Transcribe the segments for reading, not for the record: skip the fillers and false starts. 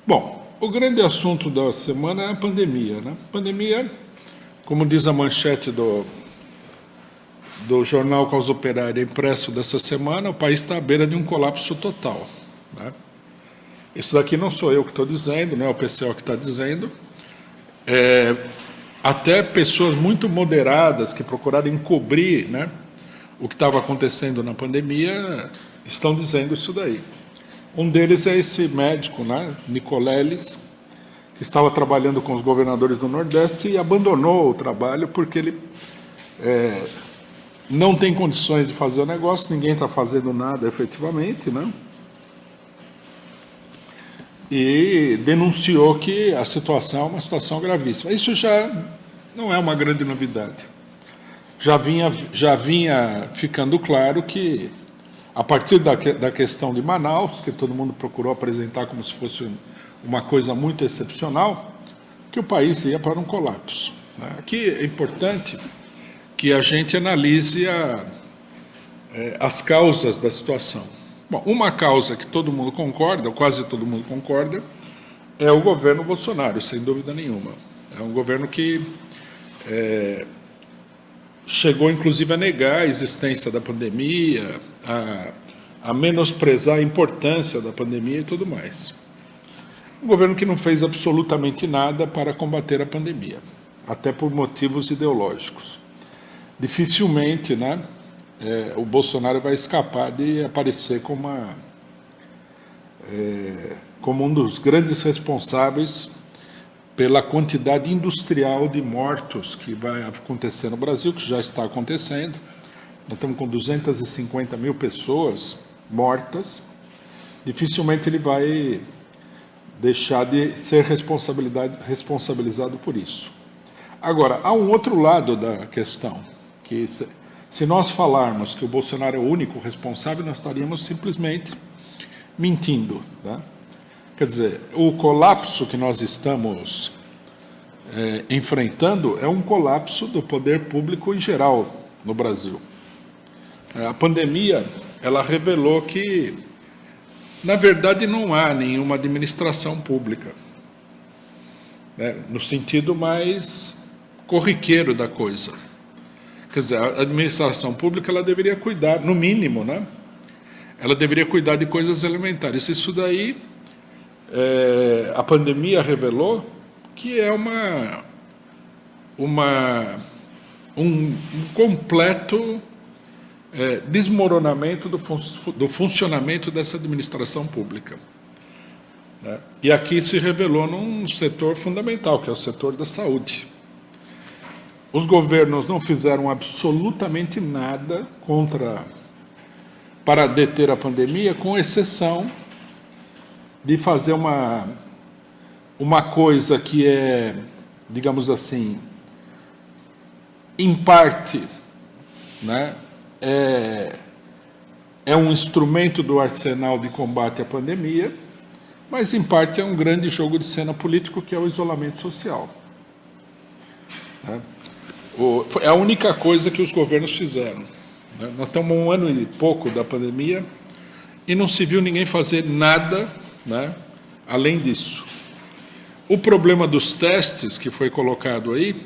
Bom, o grande assunto da semana é a pandemia, né? Pandemia, como diz a manchete do jornal Causa Operária impresso dessa semana, o país está à beira de um colapso total, né? Isso daqui não sou eu que estou dizendo, não é o PCO que está dizendo. Até pessoas muito moderadas que procuraram encobrir, né, o que estava acontecendo na pandemia estão dizendo isso daí. Um deles é esse médico, né, Nicoleles, que estava trabalhando com os governadores do Nordeste e abandonou o trabalho porque ele não tem condições de fazer o negócio, ninguém está fazendo nada efetivamente, né? E denunciou que a situação é uma situação gravíssima. Isso já não é uma grande novidade. Já vinha ficando claro que, a partir da questão de Manaus, que todo mundo procurou apresentar como se fosse uma coisa muito excepcional, que o país ia para um colapso, né? Aqui é importante que a gente analise as causas da situação. Bom, uma causa que todo mundo concorda, ou quase todo mundo concorda, é o governo Bolsonaro, sem dúvida nenhuma. É um governo que chegou, inclusive, a negar a existência da pandemia, a menosprezar a importância da pandemia e tudo mais. Um governo que não fez absolutamente nada para combater a pandemia, até por motivos ideológicos. Dificilmente, né, o Bolsonaro vai escapar de aparecer como um dos grandes responsáveis pela quantidade industrial de mortos que vai acontecer no Brasil, que já está acontecendo. Nós estamos com 250 mil pessoas mortas. Dificilmente ele vai deixar de ser responsabilizado por isso. Agora, há um outro lado da questão, que se nós falarmos que o Bolsonaro é o único responsável, nós estaríamos simplesmente mentindo, né? Quer dizer, o colapso que nós estamos enfrentando é um colapso do poder público em geral no Brasil. A pandemia, ela revelou que, na verdade, não há nenhuma administração pública, né, no sentido mais corriqueiro da coisa. Quer dizer, a administração pública, ela deveria cuidar, no mínimo, né? Ela deveria cuidar de coisas elementares. Isso daí, a pandemia revelou que é um completo desmoronamento do funcionamento dessa administração pública, né? E aqui se revelou num setor fundamental, que é o setor da saúde. Os governos não fizeram absolutamente nada para deter a pandemia, com exceção de fazer uma coisa que é, digamos assim, em parte, né, é um instrumento do arsenal de combate à pandemia, mas em parte é um grande jogo de cena político, que é o isolamento social, né? É a única coisa que os governos fizeram, né? Nós estamos 1 ano e pouco da pandemia e não se viu ninguém fazer nada, né, além disso. O problema dos testes que foi colocado aí,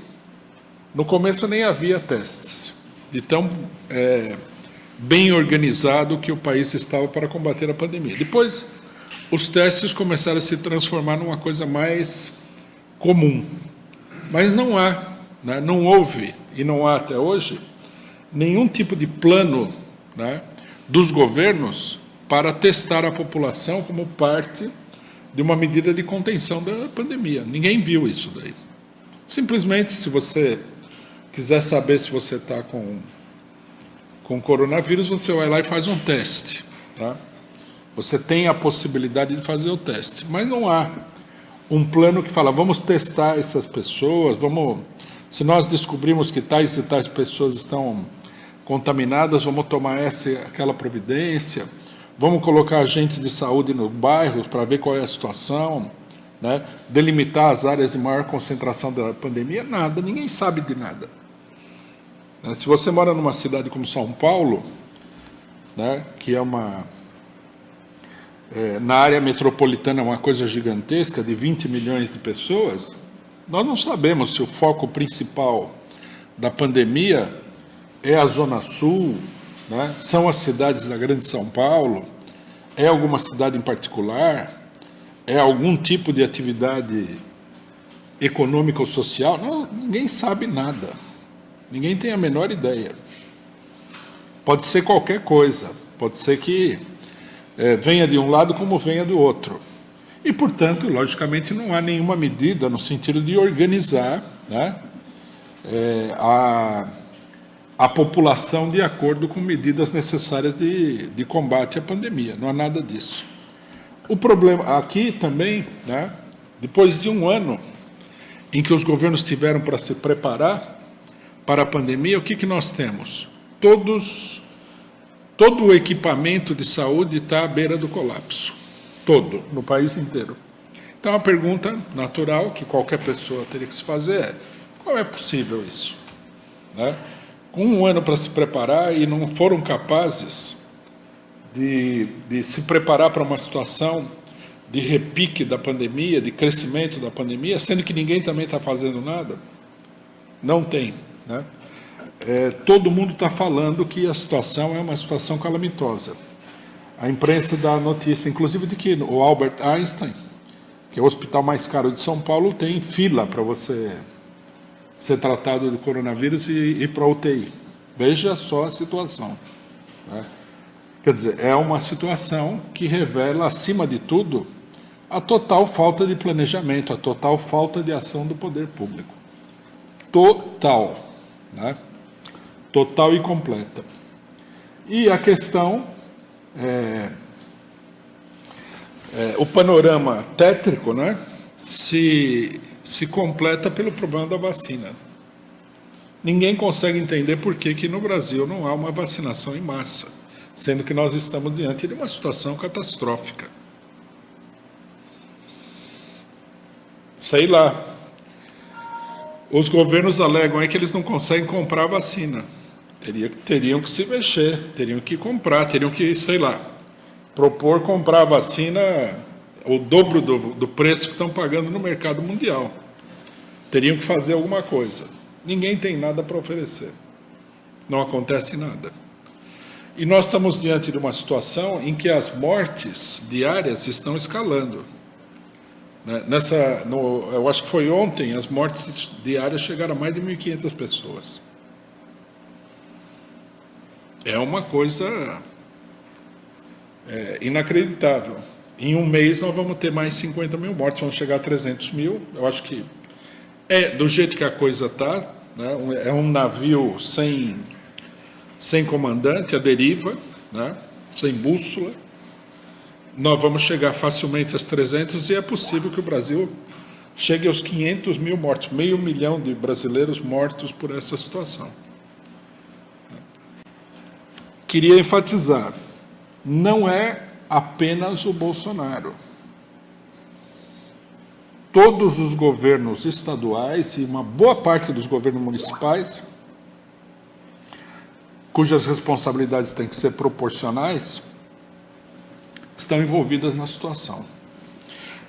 no começo nem havia testes, de tão bem organizado que o país estava para combater a pandemia. Depois, os testes começaram a se transformar numa coisa mais comum, mas não há, né, não houve, e não há até hoje, nenhum tipo de plano, né, dos governos para testar a população como parte de uma medida de contenção da pandemia. Ninguém viu isso daí. Simplesmente, se você quiser saber se você está com coronavírus, você vai lá e faz um teste, tá? Você tem a possibilidade de fazer o teste, mas não há um plano que fala, vamos testar essas pessoas, se nós descobrimos que tais e tais pessoas estão contaminadas, vamos tomar essa e aquela providência, vamos colocar agente de saúde nos bairros para ver qual é a situação, né? Delimitar as áreas de maior concentração da pandemia, nada, ninguém sabe de nada. Se você mora numa cidade como São Paulo, né, que é na área metropolitana é uma coisa gigantesca, de 20 milhões de pessoas, nós não sabemos se o foco principal da pandemia é a Zona Sul, né? São as cidades da Grande São Paulo, é alguma cidade em particular, é algum tipo de atividade econômica ou social. Não, ninguém sabe nada, ninguém tem a menor ideia. Pode ser qualquer coisa, pode ser que venha de um lado como venha do outro. E, portanto, logicamente, não há nenhuma medida no sentido de organizar, né, a população de acordo com medidas necessárias de combate à pandemia. Não há nada disso. O problema aqui também, né, depois de um ano em que os governos tiveram para se preparar para a pandemia, o que nós temos? Todo o equipamento de saúde está à beira do colapso. Todo, no país inteiro. Então, a pergunta natural que qualquer pessoa teria que se fazer é: como é possível isso? Né? Com um ano para se preparar e não foram capazes de se preparar para uma situação de repique da pandemia, de crescimento da pandemia, sendo que ninguém também está fazendo nada? Não tem, né? Todo mundo está falando que a situação é uma situação calamitosa. A imprensa dá notícia, inclusive, de que o Albert Einstein, que é o hospital mais caro de São Paulo, tem fila para você ser tratado do coronavírus e ir para a UTI. Veja só a situação, né? Quer dizer, é uma situação que revela, acima de tudo, a total falta de planejamento, a total falta de ação do poder público. Total, né? Total e completa. E a questão, o panorama tétrico, né, se completa pelo problema da vacina. Ninguém consegue entender por que no Brasil não há uma vacinação em massa, sendo que nós estamos diante de uma situação catastrófica. Sei lá. Os governos alegam aí que eles não conseguem comprar vacina. Teriam que se mexer, teriam que comprar, teriam que, sei lá, propor comprar a vacina o dobro do preço que estão pagando no mercado mundial. Teriam que fazer alguma coisa. Ninguém tem nada para oferecer. Não acontece nada. E nós estamos diante de uma situação em que as mortes diárias estão escalando. Eu acho que foi ontem, as mortes diárias chegaram a mais de 1.500 pessoas. É uma coisa inacreditável. Em um mês nós vamos ter mais 50 mil mortes, vamos chegar a 300 mil. Eu acho que do jeito que a coisa está, né, é um navio sem comandante, à deriva, né, sem bússola. Nós vamos chegar facilmente às 300 e é possível que o Brasil chegue aos 500 mil mortos, 500 mil de brasileiros mortos por essa situação. Queria enfatizar, não é apenas o Bolsonaro. Todos os governos estaduais e uma boa parte dos governos municipais, cujas responsabilidades têm que ser proporcionais, estão envolvidas na situação.